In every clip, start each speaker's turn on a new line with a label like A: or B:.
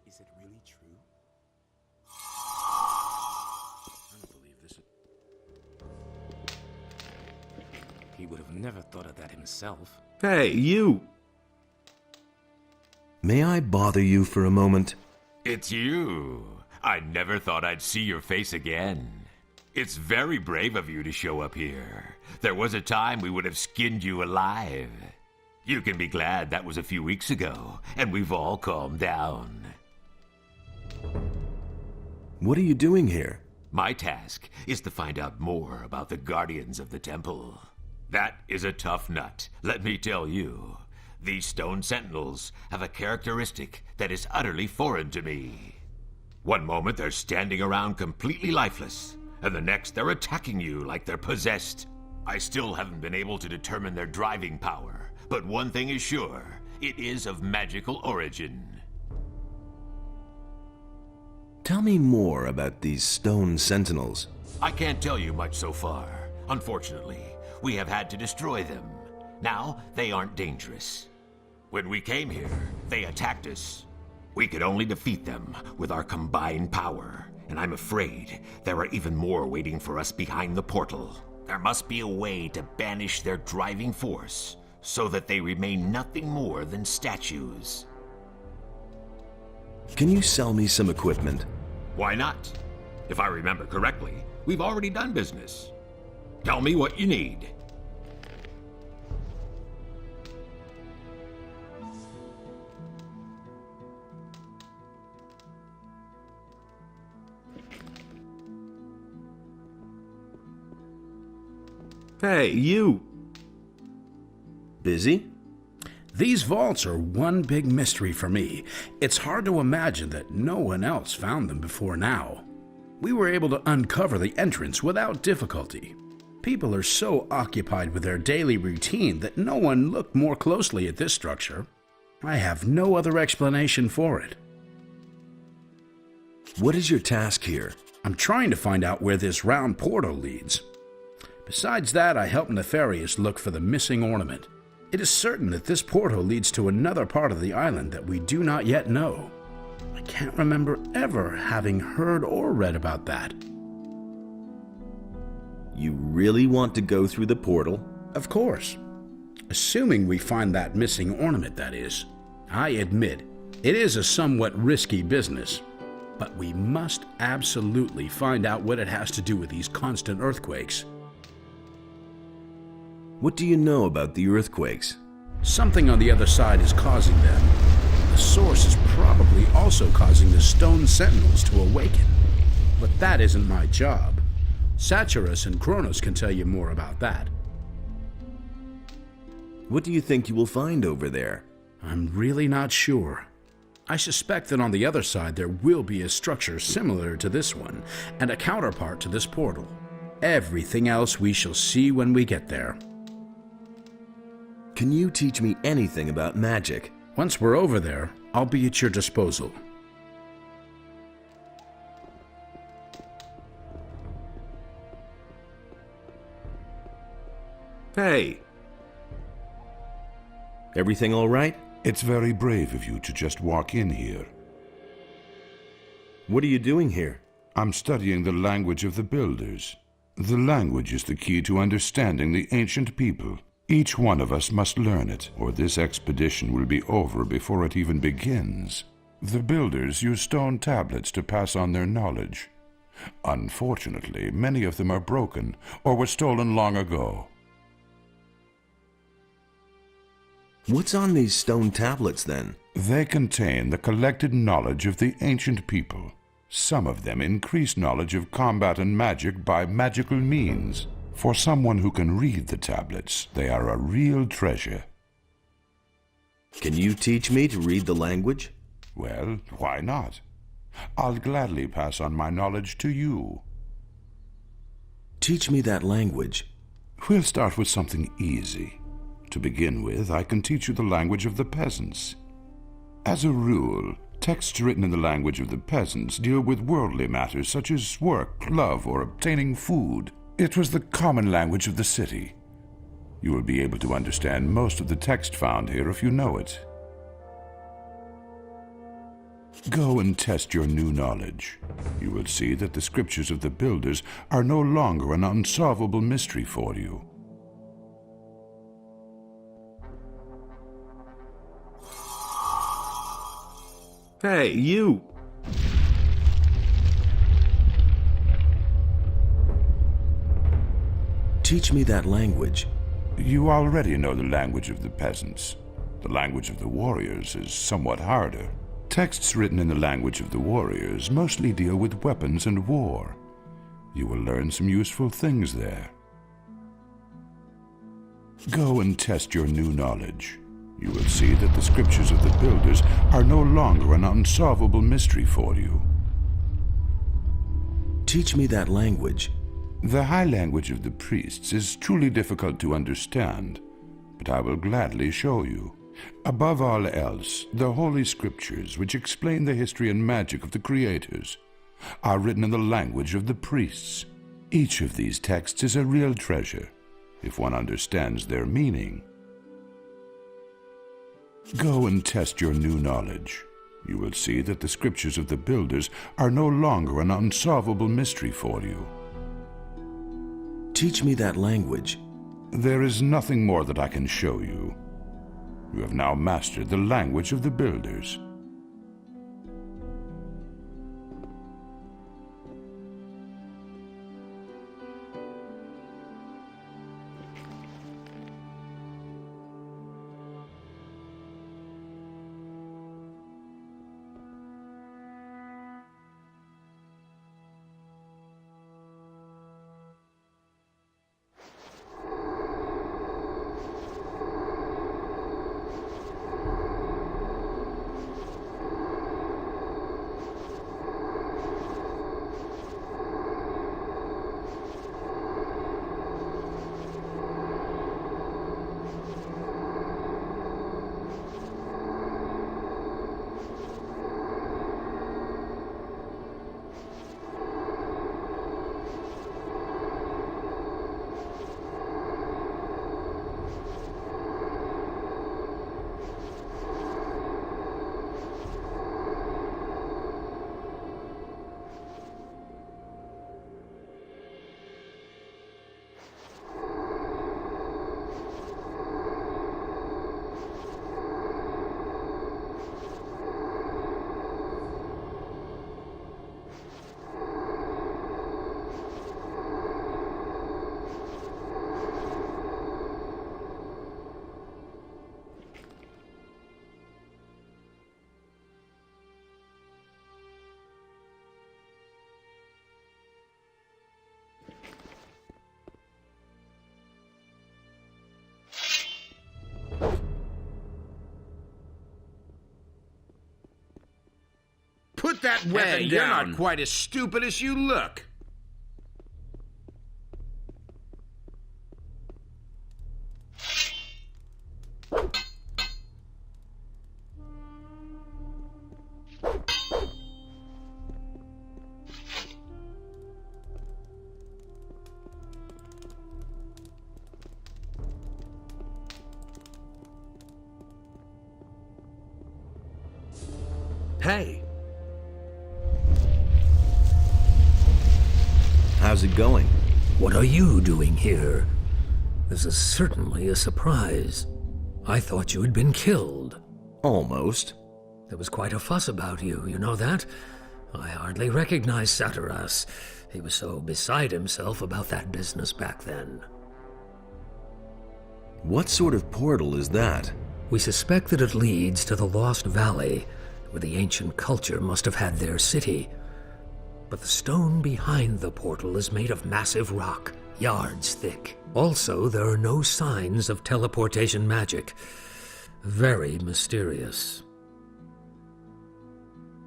A: Is it really true? I don't believe this. He would have never thought of that himself.
B: Hey, you! May I bother you for a moment?
C: It's you. I never thought I'd see your face again. It's very brave of you to show up here. There was a time we would have skinned you alive. You can be glad that was a few weeks ago, and we've all calmed down.
B: What are you doing here?
C: My task is to find out more about the Guardians of the Temple. That is a tough nut, let me tell you. These stone sentinels have a characteristic that is utterly foreign to me. One moment they're standing around completely lifeless, and the next they're attacking you like they're possessed. I still haven't been able to determine their driving power, but one thing is sure, it is of magical origin.
B: Tell me more about these stone sentinels.
C: I can't tell you much so far. Unfortunately, we have had to destroy them. Now, they aren't dangerous. When we came here, they attacked us. We could only defeat them with our combined power, and I'm afraid there are even more waiting for us behind the portal. There must be a way to banish their driving force, so that they remain nothing more than statues.
B: Can you sell me some equipment?
C: Why not? If I remember correctly, we've already done business. Tell me what you need.
B: Hey, you! Busy?
D: These vaults are one big mystery for me. It's hard to imagine that no one else found them before now. We were able to uncover the entrance without difficulty. People are so occupied with their daily routine that no one looked more closely at this structure. I have no other explanation for it.
B: What is your task here?
D: I'm trying to find out where this round portal leads. Besides that, I help Nefarious look for the missing ornament. It is certain that this portal leads to another part of the island that we do not yet know. I can't remember ever having heard or read about that.
B: You really want to go through the portal?
D: Of course. Assuming we find that missing ornament, that is. I admit, it is a somewhat risky business. But we must absolutely find out what it has to do with these constant earthquakes.
B: What do you know about the earthquakes?
D: Something on the other side is causing them. The source is probably also causing the stone sentinels to awaken. But that isn't my job. Satyrus and Kronos can tell you more about that.
B: What do you think you will find over there?
D: I'm really not sure. I suspect that on the other side there will be a structure similar to this one, and a counterpart to this portal. Everything else we shall see when we get there.
B: Can you teach me anything about magic?
D: Once we're over there, I'll be at your disposal.
B: Hey! Everything all right?
E: It's very brave of you to just walk in here.
B: What are you doing here?
E: I'm studying the language of the builders. The language is the key to understanding the ancient people. Each one of us must learn it, or this expedition will be over before it even begins. The builders use stone tablets to pass on their knowledge. Unfortunately, many of them are broken or were stolen long ago.
B: What's on these stone tablets, then?
E: They contain the collected knowledge of the ancient people. Some of them increase knowledge of combat and magic by magical means. For someone who can read the tablets, they are a real treasure.
B: Can you teach me to read the language?
E: Well, why not? I'll gladly pass on my knowledge to you.
B: Teach me that language.
E: We'll start with something easy. To begin with, I can teach you the language of the peasants. As a rule, texts written in the language of the peasants deal with worldly matters such as work, love, or obtaining food. It was the common language of the city. You will be able to understand most of the text found here if you know it. Go and test your new knowledge. You will see that the scriptures of the builders are no longer an unsolvable mystery for you.
B: Hey, you! Teach me that language.
E: You already know the language of the peasants. The language of the warriors is somewhat harder. Texts written in the language of the warriors mostly deal with weapons and war. You will learn some useful things there. Go and test your new knowledge. You will see that the scriptures of the builders are no longer an unsolvable mystery for you.
B: Teach me that language.
E: The high language of the priests is truly difficult to understand, but I will gladly show you. Above all else, the Holy Scriptures, which explain the history and magic of the creators, are written in the language of the priests. Each of these texts is a real treasure, if one understands their meaning. Go and test your new knowledge. You will see that the scriptures of the builders are no longer an unsolvable mystery for you.
B: Teach me that language.
E: There is nothing more that I can show you. You have now mastered the language of the builders.
D: Put that weapon down. You're not quite as stupid as you look.
B: Hey. How's it going?
F: What are you doing here? This is certainly a surprise. I thought you had been killed.
B: Almost.
F: There was quite a fuss about you, you know that? I hardly recognized Saturas. He was so beside himself about that business back then.
B: What sort of portal is that?
F: We suspect that it leads to the Lost Valley, where the ancient culture must have had their city. But the stone behind the portal is made of massive rock, yards thick. Also, there are no signs of teleportation magic. Very mysterious.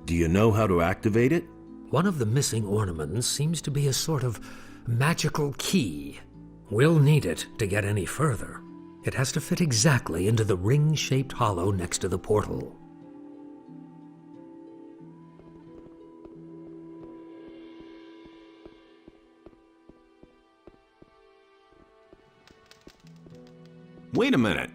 B: Do you know how to activate it?
F: One of the missing ornaments seems to be a sort of magical key. We'll need it to get any further. It has to fit exactly into the ring-shaped hollow next to the portal.
B: Wait a minute.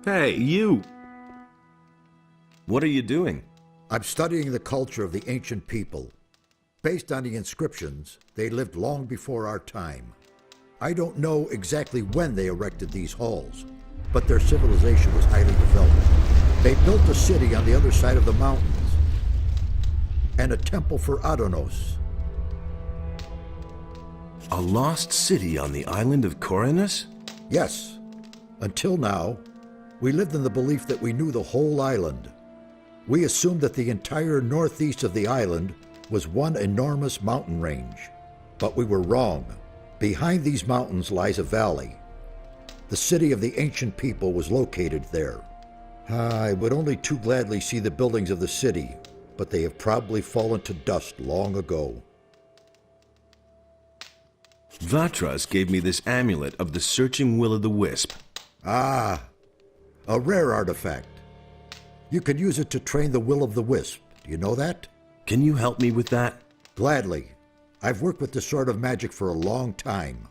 B: Hey, you! What are you doing?
G: I'm studying the culture of the ancient people. Based on the inscriptions, they lived long before our time. I don't know exactly when they erected these halls, but their civilization was highly developed. They built a city on the other side of the mountains, and a temple for Adonos.
B: A lost city on the island of Corinus?
G: Yes. Until now, we lived in the belief that we knew the whole island. We assumed that the entire northeast of the island was one enormous mountain range. But we were wrong. Behind these mountains lies a valley. The city of the ancient people was located there. I would only too gladly see the buildings of the city, but they have probably fallen to dust long ago.
B: Vatras gave me this amulet of the searching will-o'-the-wisp.
G: Ah, a rare artifact. You can use it to train the will-of-the-wisp. Do you know that?
B: Can you help me with that?
G: Gladly. I've worked with this sort of magic for a long time.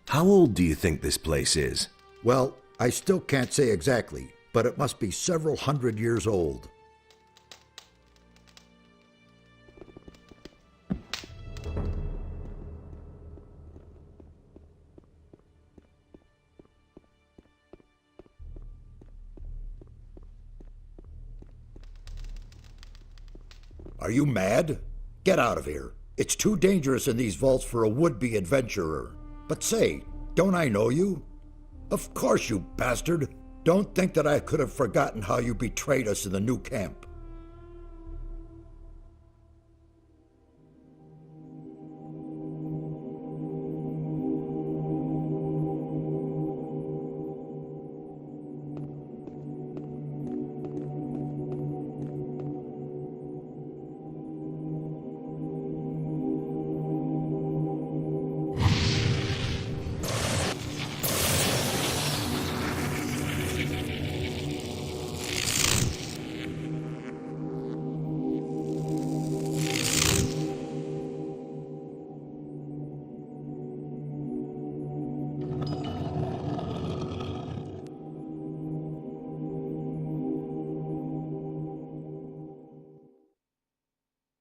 B: How old do you think this place is?
G: Well, I still can't say exactly, but it must be several hundred years old. Are you mad? Get out of here. It's too dangerous in these vaults for a would-be adventurer. But say, don't I know you? Of course, you bastard. Don't think that I could have forgotten how you betrayed us in the new camp.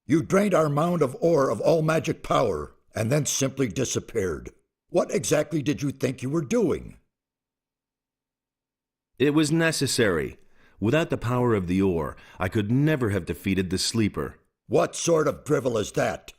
G: You drained our mound of ore of all magic power, and then simply disappeared. What exactly did you think you were doing?
B: It was necessary. Without the power of the ore, I could never have defeated the Sleeper.
G: What sort of drivel is that?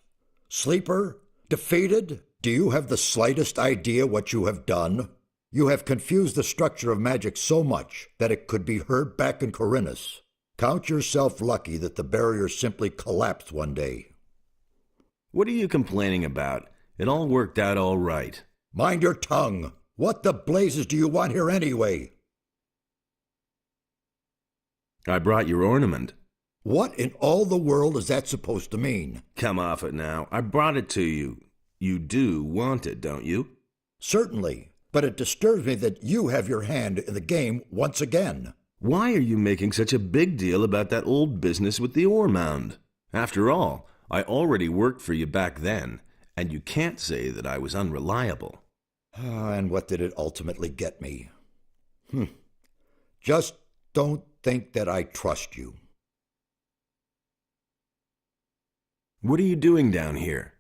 G: Sleeper? Defeated? Do you have the slightest idea what you have done? You have confused the structure of magic so much that it could be heard back in Corinus. Count yourself lucky that the barrier simply collapsed one day.
B: What are you complaining about? It all worked out all right.
G: Mind your tongue. What the blazes do you want here anyway?
B: I brought your ornament.
G: What in all the world is that supposed to mean?
B: Come off it now. I brought it to you. You do want it, don't you?
G: Certainly, but it disturbs me that you have your hand in the game once again.
B: Why are you making such a big deal about that old business with the ore mound? After all, I already worked for you back then, and you can't say that I was unreliable.
G: And what did it ultimately get me? Just don't think that I trust you.
B: What are you doing down here?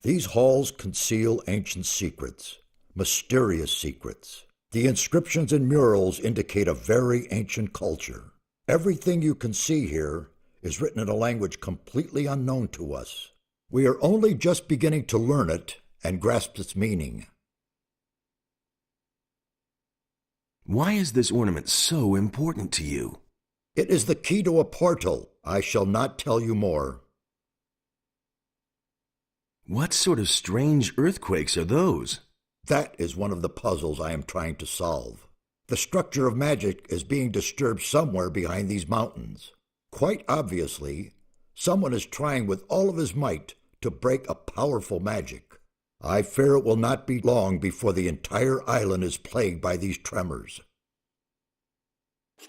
G: These halls conceal ancient secrets, mysterious secrets. The inscriptions and murals indicate a very ancient culture. Everything you can see here is written in a language completely unknown to us. We are only just beginning to learn it and grasp its meaning.
B: Why is this ornament so important to you?
G: It is the key to a portal. I shall not tell you more.
B: What sort of strange earthquakes are those?
G: That is one of the puzzles I am trying to solve. The structure of magic is being disturbed somewhere behind these mountains. Quite obviously, someone is trying with all of his might to break a powerful magic. I fear it will not be long before the entire island is plagued by these tremors.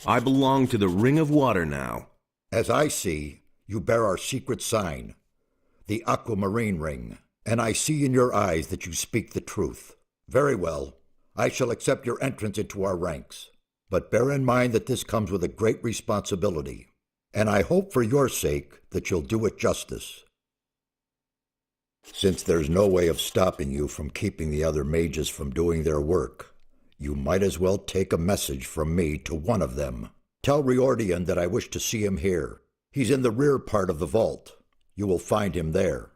B: I belong to the Ring of Water now.
G: As I see, you bear our secret sign, the aquamarine ring, and I see in your eyes that you speak the truth. Very well. I shall accept your entrance into our ranks. But bear in mind that this comes with a great responsibility, and I hope for your sake that you'll do it justice. Since there's no way of stopping you from keeping the other mages from doing their work, you might as well take a message from me to one of them. Tell Riordian that I wish to see him here. He's in the rear part of the vault. You will find him there.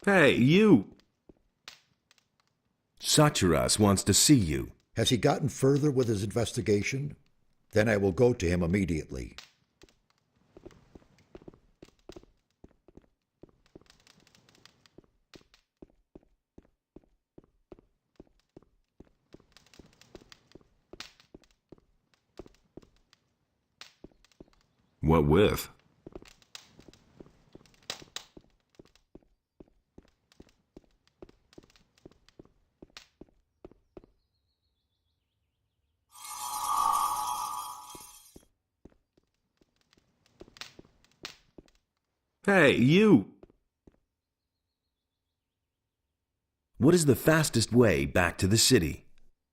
B: Hey, you! Sachuras wants to see you.
G: Has he gotten further with his investigation? Then I will go to him immediately.
B: What with? Hey, you! What is the fastest way back to the city?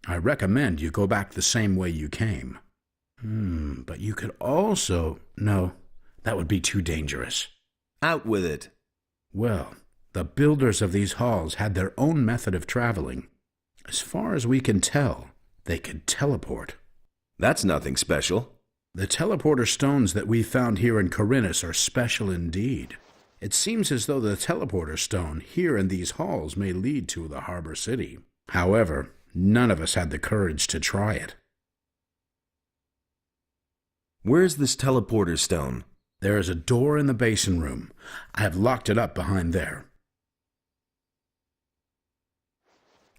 D: I recommend you go back the same way you came. But you could also... No, that would be too dangerous.
B: Out with it.
D: Well, the builders of these halls had their own method of traveling. As far as we can tell, they could teleport.
B: That's nothing special.
D: The teleporter stones that we found here in Corinus are special indeed. It seems as though the teleporter stone here in these halls may lead to the harbor city. However, none of us had the courage to try it.
B: Where's this teleporter stone?
D: There is a door in the basin room. I have locked it up behind there.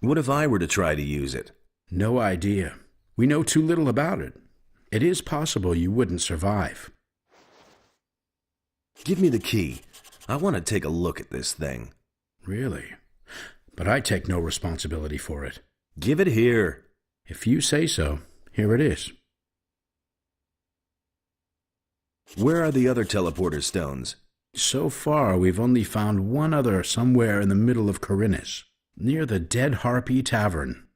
B: What if I were to try to use it?
D: No idea. We know too little about it. It is possible you wouldn't survive.
B: Give me the key. I want to take a look at this thing.
D: Really? But I take no responsibility for it.
B: Give it here.
D: If you say so, here it is.
B: Where are the other teleporter stones?
D: So far, we've only found one other somewhere in the middle of Corinus, near the Dead Harpy Tavern.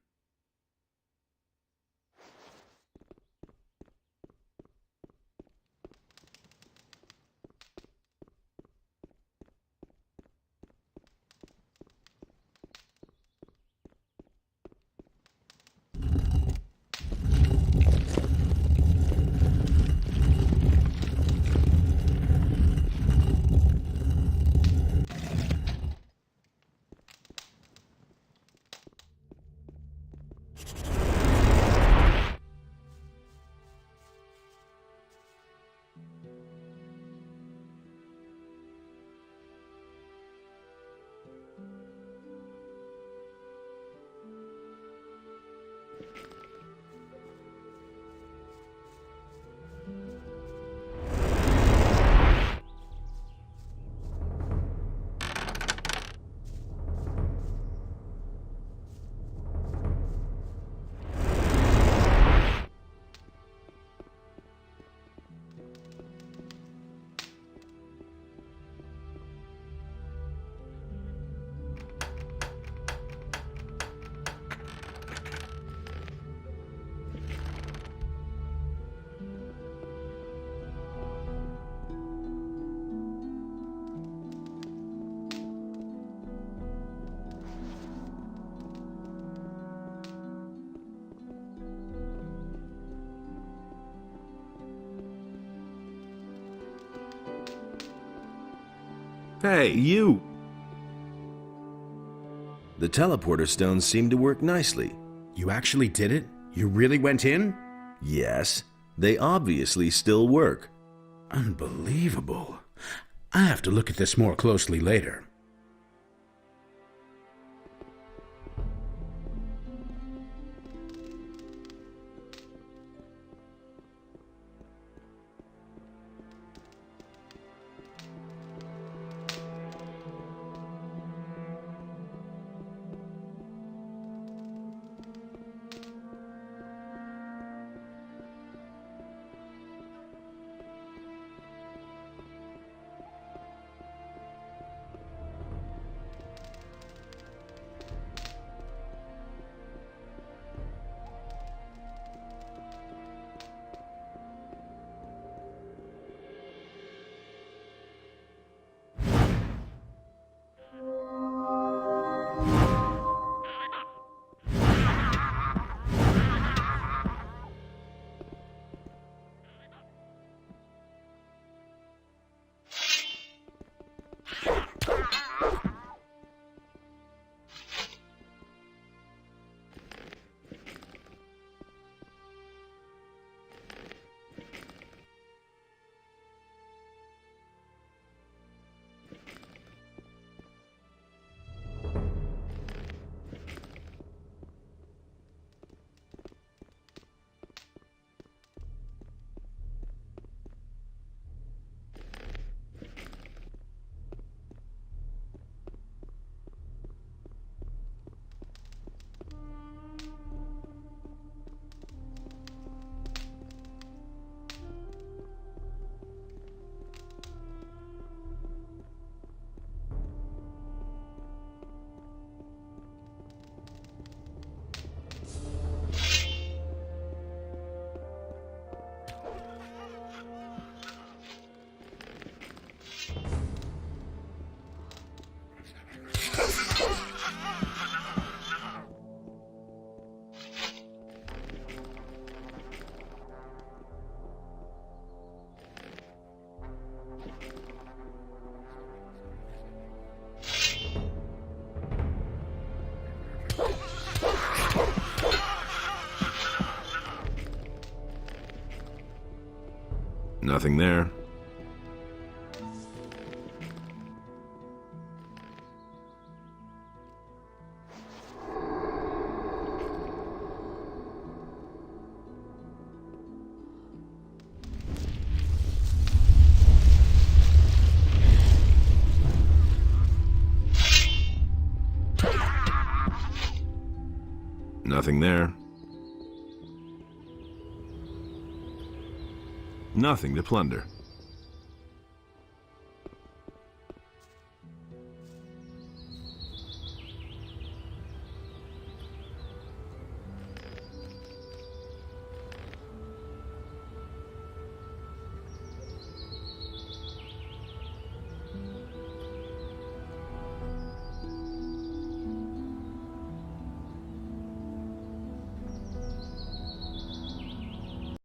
B: Hey, you! The teleporter stones seem to work nicely.
D: You actually did it? You really went in?
B: Yes, they obviously still work.
D: Unbelievable. I have to look at this more closely later.
B: Nothing there. Nothing there. Nothing to plunder.